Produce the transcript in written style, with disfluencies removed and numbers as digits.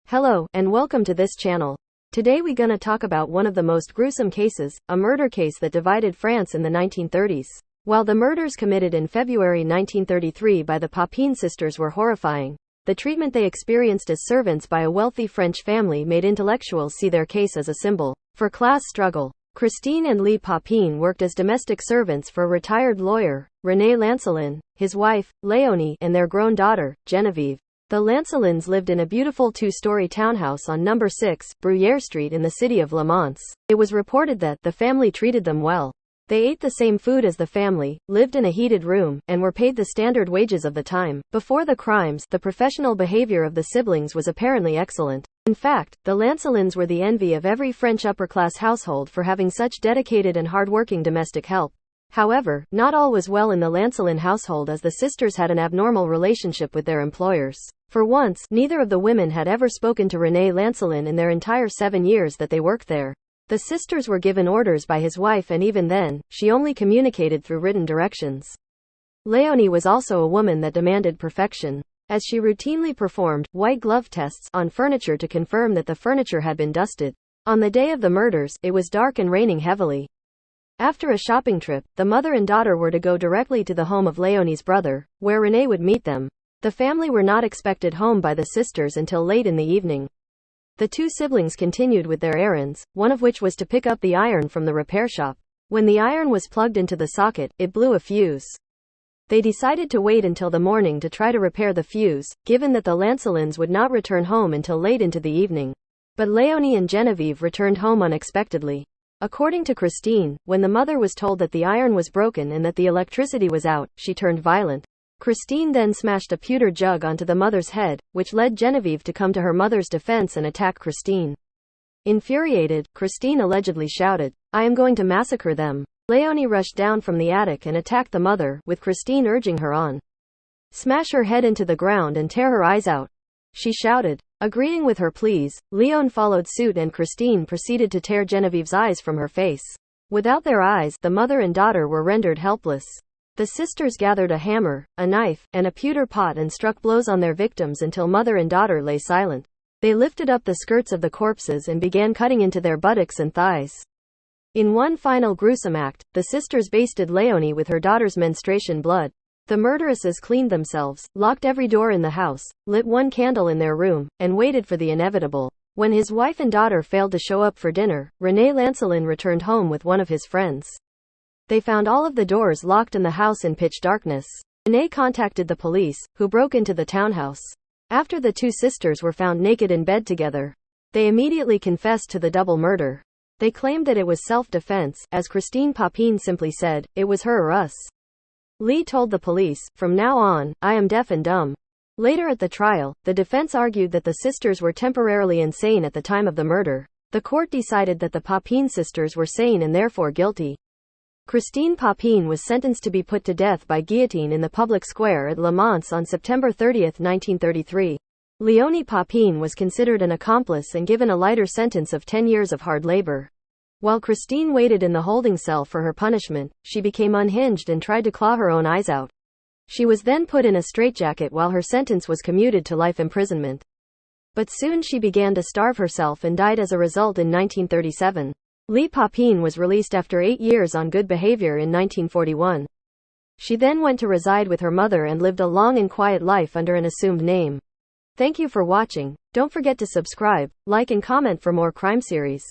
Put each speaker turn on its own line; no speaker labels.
Hello, and welcome to this channel. Today we gonna talk about one of the most gruesome cases, a murder case that divided France in the 1930s. While the murders committed in February 1933 by the Papin sisters were horrifying, the treatment they experienced as servants by a wealthy French family made intellectuals see their case as a symbol for class struggle. Christine and Lee Papin worked as domestic servants for a retired lawyer, René Lancelin, his wife, Léonie, and their grown daughter, Geneviève. The Lancelins lived in a beautiful two-story townhouse on number 6, Bruyère Street in the city of Le Mans. It was reported that the family treated them well. They ate the same food as the family, lived in a heated room, and were paid the standard wages of the time. Before the crimes, the professional behavior of the siblings was apparently excellent. In fact, the Lancelins were the envy of every French upper-class household for having such dedicated and hard-working domestic help. However, not all was well in the Lancelin household, as the sisters had an abnormal relationship with their employers. For once, neither of the women had ever spoken to René Lancelin in their entire 7 years that they worked there. The sisters were given orders by his wife, and even then, she only communicated through written directions. Léonie was also a woman that demanded perfection, as she routinely performed white glove tests on furniture to confirm that the furniture had been dusted. On the day of the murders, it was dark and raining heavily. After a shopping trip, the mother and daughter were to go directly to the home of Léonie's brother, where René would meet them. The family were not expected home by the sisters until late in the evening. The two siblings continued with their errands, one of which was to pick up the iron from the repair shop. When the iron was plugged into the socket, it blew a fuse. They decided to wait until the morning to try to repair the fuse, given that the Lancelins would not return home until late into the evening. But Léonie and Geneviève returned home unexpectedly. According to Christine, when the mother was told that the iron was broken and that the electricity was out, she turned violent. Christine then smashed a pewter jug onto the mother's head, which led Geneviève to come to her mother's defense and attack Christine. Infuriated, Christine allegedly shouted, "I am going to massacre them." Léonie rushed down from the attic and attacked the mother, with Christine urging her on. "Smash her head into the ground and tear her eyes out," she shouted. Agreeing with her pleas, Léon followed suit, and Christine proceeded to tear Genevieve's eyes from her face. Without their eyes, the mother and daughter were rendered helpless. The sisters gathered a hammer, a knife, and a pewter pot and struck blows on their victims until mother and daughter lay silent. They lifted up the skirts of the corpses and began cutting into their buttocks and thighs. In one final gruesome act, the sisters basted Léonie with her daughter's menstruation blood. The murderesses cleaned themselves, locked every door in the house, lit one candle in their room, and waited for the inevitable. When his wife and daughter failed to show up for dinner, René Lancelin returned home with one of his friends. They found all of the doors locked in the house in pitch darkness. René contacted the police, who broke into the townhouse. After the two sisters were found naked in bed together, they immediately confessed to the double murder. They claimed that it was self-defense, as Christine Papin simply said, "It was her or us." Lee told the police, "From now on, I am deaf and dumb." Later at the trial, the defense argued that the sisters were temporarily insane at the time of the murder. The court decided that the Papin sisters were sane and therefore guilty. Christine Papin was sentenced to be put to death by guillotine in the public square at Le Mans on September 30, 1933. Léonie Papin was considered an accomplice and given a lighter sentence of 10 years of hard labor. While Christine waited in the holding cell for her punishment, she became unhinged and tried to claw her own eyes out. She was then put in a straitjacket while her sentence was commuted to life imprisonment. But soon she began to starve herself and died as a result in 1937. Lee Papin was released after 8 years on good behavior in 1941. She then went to reside with her mother and lived a long and quiet life under an assumed name. Thank you for watching. Don't forget to subscribe, like and comment for more crime series.